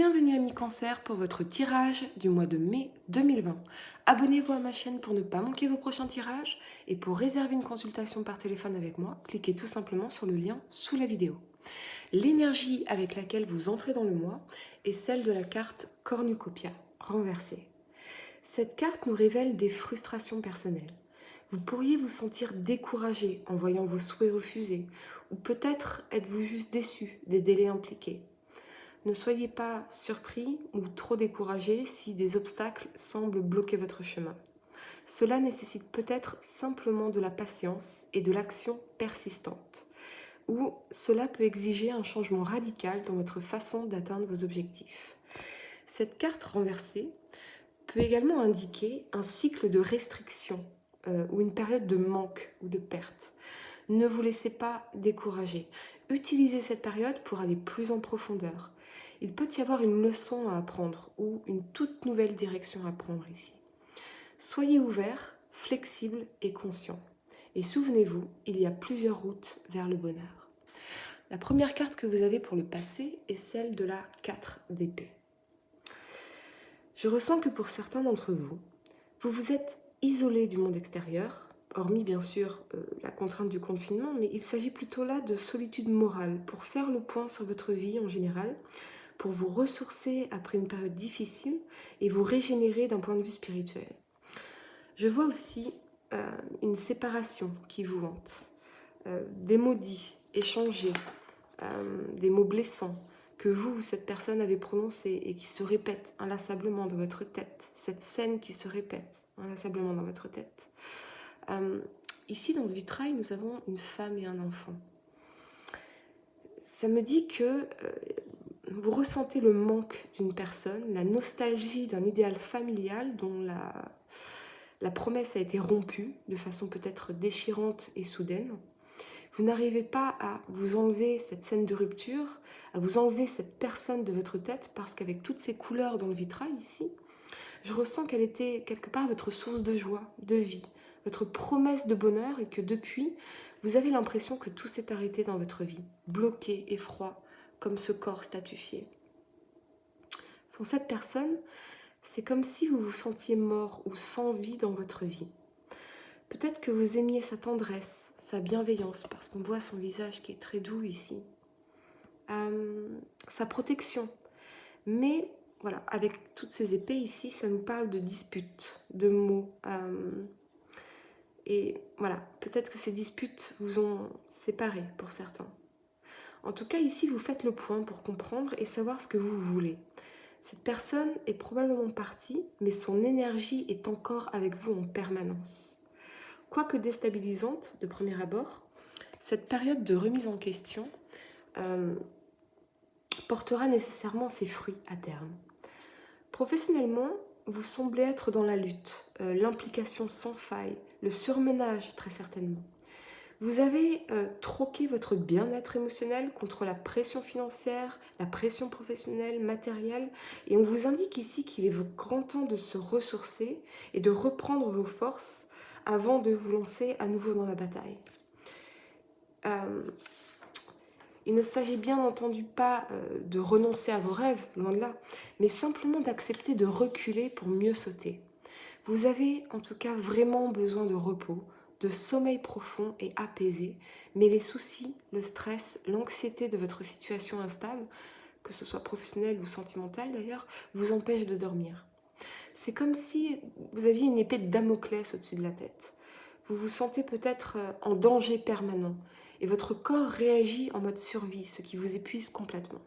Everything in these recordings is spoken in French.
Bienvenue amis Cancer pour votre tirage du mois de mai 2020. Abonnez-vous à ma chaîne pour ne pas manquer vos prochains tirages et pour réserver une consultation par téléphone avec moi, cliquez tout simplement sur le lien sous la vidéo. L'énergie avec laquelle vous entrez dans le mois est celle de la carte Cornucopia, renversée. Cette carte nous révèle des frustrations personnelles. Vous pourriez vous sentir découragé en voyant vos souhaits refusés, ou peut-être êtes-vous juste déçu des délais impliqués. Ne soyez pas surpris ou trop découragé si des obstacles semblent bloquer votre chemin. Cela nécessite peut-être simplement de la patience et de l'action persistante, ou cela peut exiger un changement radical dans votre façon d'atteindre vos objectifs. Cette carte renversée peut également indiquer un cycle de restriction ou une période de manque ou de perte. Ne vous laissez pas décourager. Utilisez cette période pour aller plus en profondeur. Il peut y avoir une leçon à apprendre ou une toute nouvelle direction à prendre ici. Soyez ouvert, flexible et conscient. Et souvenez-vous, il y a plusieurs routes vers le bonheur. La première carte que vous avez pour le passé est celle de la 4 d'épée. Je ressens que pour certains d'entre vous, vous vous êtes isolé du monde extérieur, hormis bien sûr la contrainte du confinement, mais il s'agit plutôt là de solitude morale pour faire le point sur votre vie en général, pour vous ressourcer après une période difficile et vous régénérer d'un point de vue spirituel. Je vois aussi une séparation qui vous hante, des mots dits, échangés, des mots blessants que vous ou cette personne avez prononcés et qui se répètent inlassablement dans votre tête, cette scène qui se répète inlassablement dans votre tête. Ici, dans ce vitrail, nous avons une femme et un enfant. Ça me dit que vous ressentez le manque d'une personne, la nostalgie d'un idéal familial dont la promesse a été rompue de façon peut-être déchirante et soudaine. Vous n'arrivez pas à vous enlever cette scène de rupture, à vous enlever cette personne de votre tête, parce qu'avec toutes ces couleurs dans le vitrail ici, je ressens qu'elle était quelque part votre source de joie, de vie, votre promesse de bonheur, et que depuis, vous avez l'impression que tout s'est arrêté dans votre vie, bloqué et froid, comme ce corps statufié. Sans cette personne, c'est comme si vous vous sentiez mort ou sans vie dans votre vie. Peut-être que vous aimiez sa tendresse, sa bienveillance, parce qu'on voit son visage qui est très doux ici, sa protection. Mais voilà, avec toutes ces épées ici, ça nous parle de disputes, de mots. Et voilà, peut-être que ces disputes vous ont séparés pour certains. En tout cas, ici, vous faites le point pour comprendre et savoir ce que vous voulez. Cette personne est probablement partie, mais son énergie est encore avec vous en permanence. Quoique déstabilisante de premier abord, cette période de remise en question portera nécessairement ses fruits à terme. Professionnellement, vous semblez être dans la lutte, l'implication sans faille, le surmenage très certainement. Vous avez troqué votre bien-être émotionnel contre la pression financière, la pression professionnelle, matérielle, et on vous indique ici qu'il est grand temps de se ressourcer et de reprendre vos forces avant de vous lancer à nouveau dans la bataille. Il ne s'agit bien entendu pas de renoncer à vos rêves, loin de là, mais simplement d'accepter de reculer pour mieux sauter. Vous avez en tout cas vraiment besoin de repos, de sommeil profond et apaisé, mais les soucis, le stress, l'anxiété de votre situation instable, que ce soit professionnelle ou sentimentale d'ailleurs, vous empêchent de dormir. C'est comme si vous aviez une épée de Damoclès au-dessus de la tête. Vous vous sentez peut-être en danger permanent et votre corps réagit en mode survie, ce qui vous épuise complètement.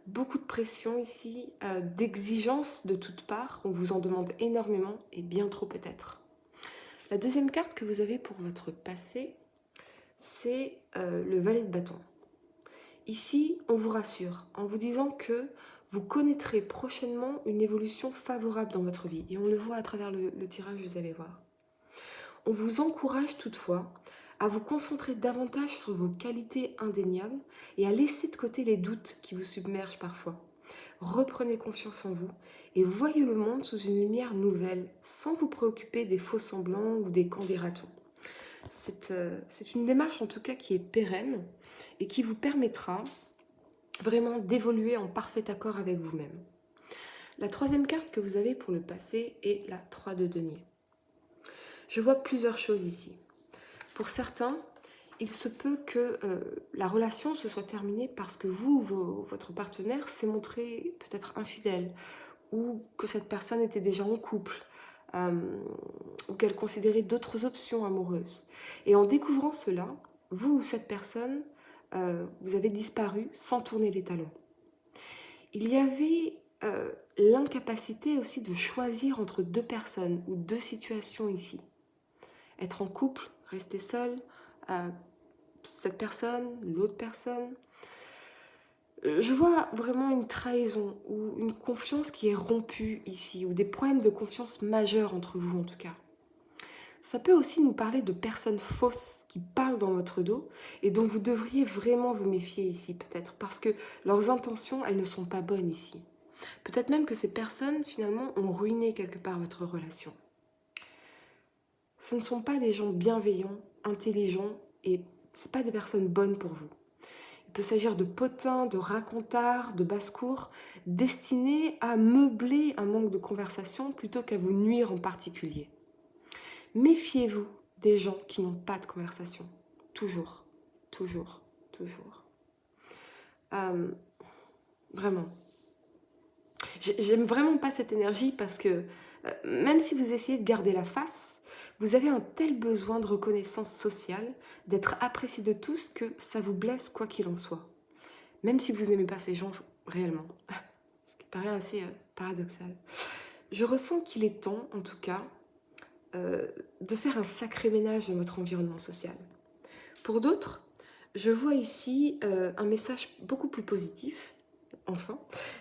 Beaucoup de pression ici, d'exigence de toutes parts, on vous en demande énormément et bien trop peut-être. La deuxième carte que vous avez pour votre passé, c'est le valet de bâton. Ici, on vous rassure en vous disant que vous connaîtrez prochainement une évolution favorable dans votre vie. Et on le voit à travers le tirage, vous allez voir. On vous encourage toutefois à vous concentrer davantage sur vos qualités indéniables et à laisser de côté les doutes qui vous submergent parfois. Reprenez confiance en vous et voyez le monde sous une lumière nouvelle, sans vous préoccuper des faux semblants ou des camps des ratons. C'est une démarche en tout cas qui est pérenne et qui vous permettra vraiment d'évoluer en parfait accord avec vous-même. La troisième carte que vous avez pour le passé est la 3 de denier. Je vois plusieurs choses ici. Pour certains, il se peut que la relation se soit terminée parce que votre partenaire s'est montré peut-être infidèle, ou que cette personne était déjà en couple, ou qu'elle considérait d'autres options amoureuses. Et en découvrant cela, vous ou cette personne, vous avez disparu sans tourner les talons. Il y avait l'incapacité aussi de choisir entre deux personnes ou deux situations ici. Être en couple, rester seul, cette personne, l'autre personne. Je vois vraiment une trahison ou une confiance qui est rompue ici, ou des problèmes de confiance majeurs entre vous en tout cas. Ça peut aussi nous parler de personnes fausses qui parlent dans votre dos et dont vous devriez vraiment vous méfier ici peut-être, parce que leurs intentions, elles ne sont pas bonnes ici. Peut-être même que ces personnes finalement ont ruiné quelque part votre relation. Ce ne sont pas des gens bienveillants, intelligents et ce ne sont pas des personnes bonnes pour vous. Il peut s'agir de potins, de racontards, de basse-cour, destinés à meubler un manque de conversation plutôt qu'à vous nuire en particulier. Méfiez-vous des gens qui n'ont pas de conversation. Toujours, toujours, toujours. Vraiment. J'aime vraiment pas cette énergie parce que même si vous essayez de garder la face, vous avez un tel besoin de reconnaissance sociale, d'être apprécié de tous que ça vous blesse quoi qu'il en soit. Même si vous n'aimez pas ces gens réellement. Ce qui paraît assez paradoxal. Je ressens qu'il est temps, en tout cas, de faire un sacré ménage dans votre environnement social. Pour d'autres, je vois ici un message beaucoup plus positif, enfin,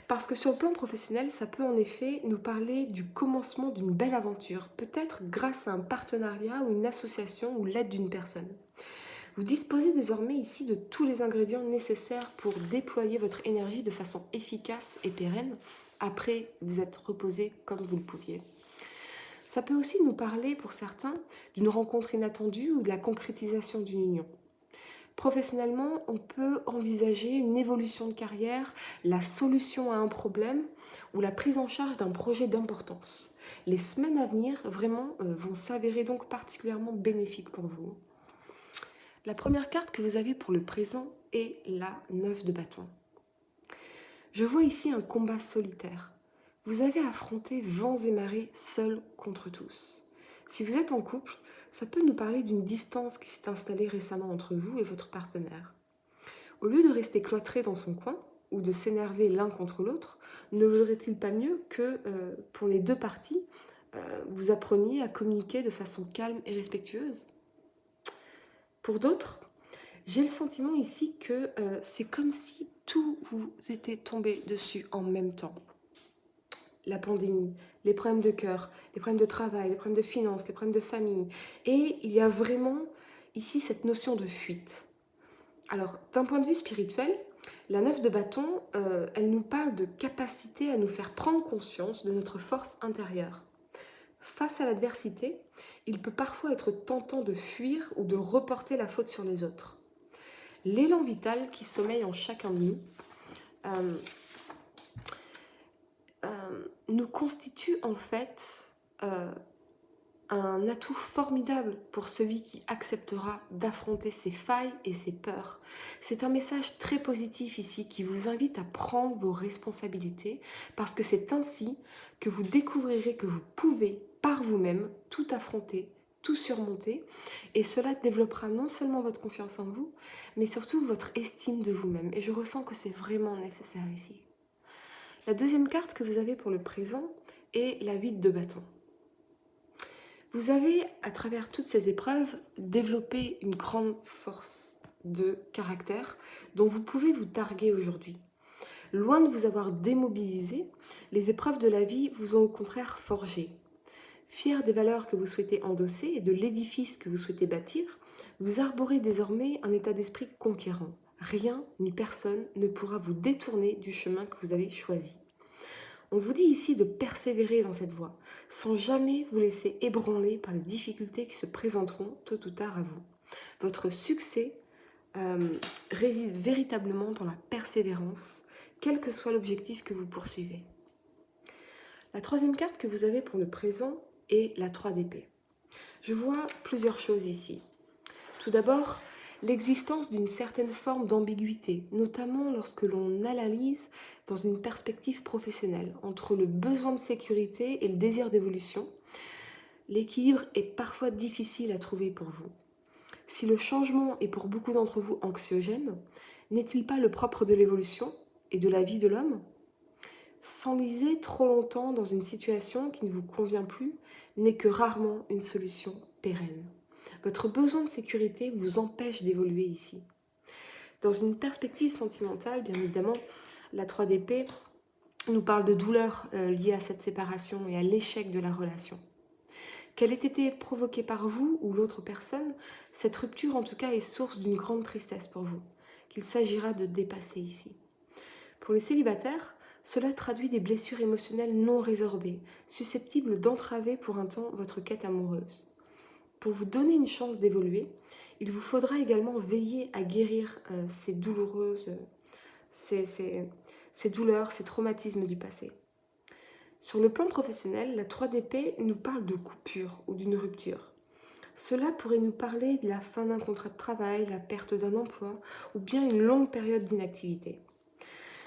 parce que sur le plan professionnel, ça peut en effet nous parler du commencement d'une belle aventure, peut-être grâce à un partenariat ou une association ou l'aide d'une personne. Vous disposez désormais ici de tous les ingrédients nécessaires pour déployer votre énergie de façon efficace et pérenne, après vous être reposé comme vous le pouviez. Ça peut aussi nous parler, pour certains, d'une rencontre inattendue ou de la concrétisation d'une union. Professionnellement, on peut envisager une évolution de carrière, la solution à un problème ou la prise en charge d'un projet d'importance. Les semaines à venir, vraiment, vont s'avérer donc particulièrement bénéfiques pour vous. La première carte que vous avez pour le présent est la 9 de bâton. Je vois ici un combat solitaire. Vous avez affronté vents et marées seul contre tous. Si vous êtes en couple, ça peut nous parler d'une distance qui s'est installée récemment entre vous et votre partenaire. Au lieu de rester cloîtré dans son coin ou de s'énerver l'un contre l'autre, ne vaudrait-il pas mieux que pour les deux parties, vous appreniez à communiquer de façon calme et respectueuse? Pour d'autres, j'ai le sentiment ici que c'est comme si tout vous était tombé dessus en même temps. La pandémie, les problèmes de cœur, les problèmes de travail, les problèmes de finances, les problèmes de famille. Et il y a vraiment ici cette notion de fuite. Alors, d'un point de vue spirituel, la 9 de bâton, elle nous parle de capacité à nous faire prendre conscience de notre force intérieure. Face à l'adversité, il peut parfois être tentant de fuir ou de reporter la faute sur les autres. L'élan vital qui sommeille en chacun de nous nous constitue en fait un atout formidable pour celui qui acceptera d'affronter ses failles et ses peurs. C'est un message très positif ici qui vous invite à prendre vos responsabilités parce que c'est ainsi que vous découvrirez que vous pouvez par vous-même tout affronter, tout surmonter et cela développera non seulement votre confiance en vous mais surtout votre estime de vous-même et je ressens que c'est vraiment nécessaire ici. La deuxième carte que vous avez pour le présent est la 8 de bâton. Vous avez, à travers toutes ces épreuves, développé une grande force de caractère dont vous pouvez vous targuer aujourd'hui. Loin de vous avoir démobilisé, les épreuves de la vie vous ont au contraire forgé. Fier des valeurs que vous souhaitez endosser et de l'édifice que vous souhaitez bâtir, vous arborez désormais un état d'esprit conquérant. Rien ni personne ne pourra vous détourner du chemin que vous avez choisi. On vous dit ici de persévérer dans cette voie, sans jamais vous laisser ébranler par les difficultés qui se présenteront tôt ou tard à vous. Votre succès réside véritablement dans la persévérance, quel que soit l'objectif que vous poursuivez. La troisième carte que vous avez pour le présent est la 3 d'épée. Je vois plusieurs choses ici. Tout d'abord, l'existence d'une certaine forme d'ambiguïté, notamment lorsque l'on analyse dans une perspective professionnelle, entre le besoin de sécurité et le désir d'évolution. L'équilibre est parfois difficile à trouver pour vous. Si le changement est pour beaucoup d'entre vous anxiogène, n'est-il pas le propre de l'évolution et de la vie de l'homme ? S'enliser trop longtemps dans une situation qui ne vous convient plus n'est que rarement une solution pérenne. Votre besoin de sécurité vous empêche d'évoluer ici. Dans une perspective sentimentale, bien évidemment, la 3 d'épée nous parle de douleur liée à cette séparation et à l'échec de la relation. Qu'elle ait été provoquée par vous ou l'autre personne, cette rupture en tout cas est source d'une grande tristesse pour vous, qu'il s'agira de dépasser ici. Pour les célibataires, cela traduit des blessures émotionnelles non résorbées, susceptibles d'entraver pour un temps votre quête amoureuse. Pour vous donner une chance d'évoluer, il vous faudra également veiller à guérir ces douleurs, ces traumatismes du passé. Sur le plan professionnel, la 3 d'épée nous parle de coupure ou d'une rupture. Cela pourrait nous parler de la fin d'un contrat de travail, la perte d'un emploi ou bien une longue période d'inactivité.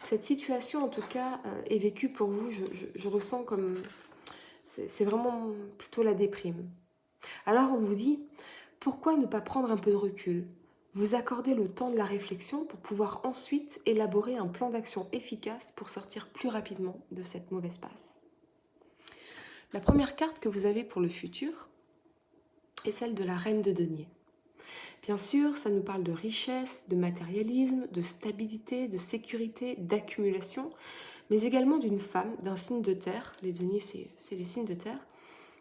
Cette situation, en tout cas, est vécue pour vous, je ressens comme... C'est vraiment plutôt la déprime. Alors on vous dit, pourquoi ne pas prendre un peu de recul ? Vous accorder le temps de la réflexion pour pouvoir ensuite élaborer un plan d'action efficace pour sortir plus rapidement de cette mauvaise passe. La première carte que vous avez pour le futur est celle de la reine de denier. Bien sûr, ça nous parle de richesse, de matérialisme, de stabilité, de sécurité, d'accumulation, mais également d'une femme, d'un signe de terre. Les deniers, c'est les signes de terre.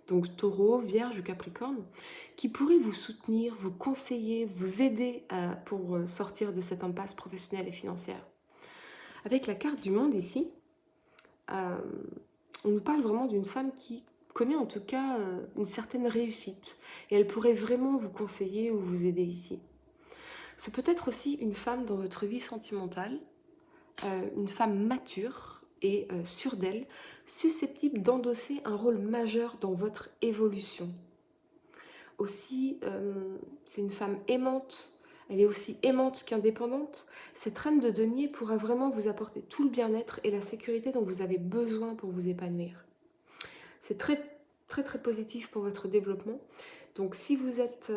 Donc Taureau, Vierge ou Capricorne, qui pourrait vous soutenir, vous conseiller, vous aider pour sortir de cette impasse professionnelle et financière. Avec la carte du monde ici, on nous parle vraiment d'une femme qui connaît en tout cas une certaine réussite et elle pourrait vraiment vous conseiller ou vous aider ici. Ce peut être aussi une femme dans votre vie sentimentale, une femme mature et sûre d'elle, susceptible d'endosser un rôle majeur dans votre évolution. Aussi, c'est une femme aimante, elle est aussi aimante qu'indépendante. Cette reine de denier pourra vraiment vous apporter tout le bien-être et la sécurité dont vous avez besoin pour vous épanouir. C'est très positif pour votre développement. Donc si vous êtes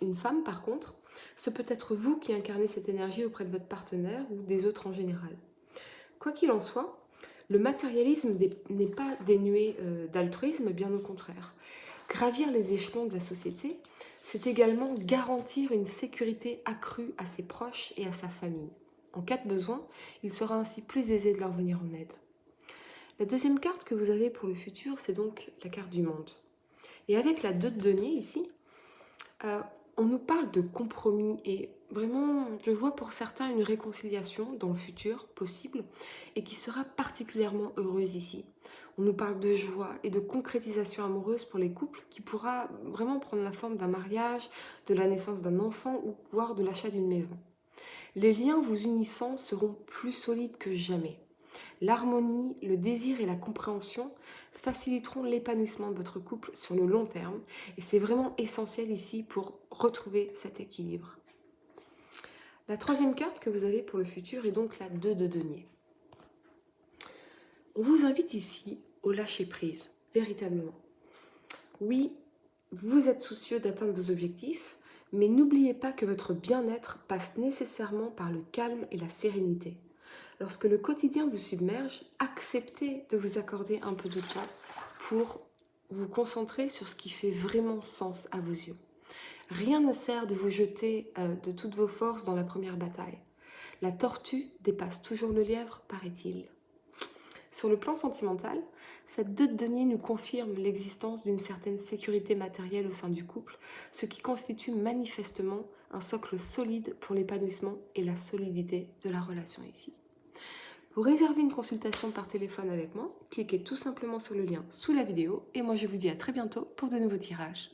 une femme par contre, ce peut être vous qui incarnez cette énergie auprès de votre partenaire ou des autres en général. Quoi qu'il en soit, le matérialisme n'est pas dénué d'altruisme, bien au contraire. Gravir les échelons de la société, c'est également garantir une sécurité accrue à ses proches et à sa famille. En cas de besoin, il sera ainsi plus aisé de leur venir en aide. La deuxième carte que vous avez pour le futur, c'est donc la carte du monde. Et avec la 2 de denier ici, on nous parle de compromis et vraiment, je vois pour certains une réconciliation dans le futur possible et qui sera particulièrement heureuse ici. On nous parle de joie et de concrétisation amoureuse pour les couples qui pourra vraiment prendre la forme d'un mariage, de la naissance d'un enfant ou voire de l'achat d'une maison. Les liens vous unissant seront plus solides que jamais. L'harmonie, le désir et la compréhension faciliteront l'épanouissement de votre couple sur le long terme et c'est vraiment essentiel ici pour retrouver cet équilibre. La troisième carte que vous avez pour le futur est donc la 2 de denier. On vous invite ici au lâcher-prise, véritablement. Oui, vous êtes soucieux d'atteindre vos objectifs, mais n'oubliez pas que votre bien-être passe nécessairement par le calme et la sérénité. Lorsque le quotidien vous submerge, acceptez de vous accorder un peu de temps pour vous concentrer sur ce qui fait vraiment sens à vos yeux. Rien ne sert de vous jeter de toutes vos forces dans la première bataille. La tortue dépasse toujours le lièvre, paraît-il. Sur le plan sentimental, cette 2 de denier nous confirme l'existence d'une certaine sécurité matérielle au sein du couple, ce qui constitue manifestement un socle solide pour l'épanouissement et la solidité de la relation ici. Pour réserver une consultation par téléphone avec moi, cliquez tout simplement sur le lien sous la vidéo et moi je vous dis à très bientôt pour de nouveaux tirages.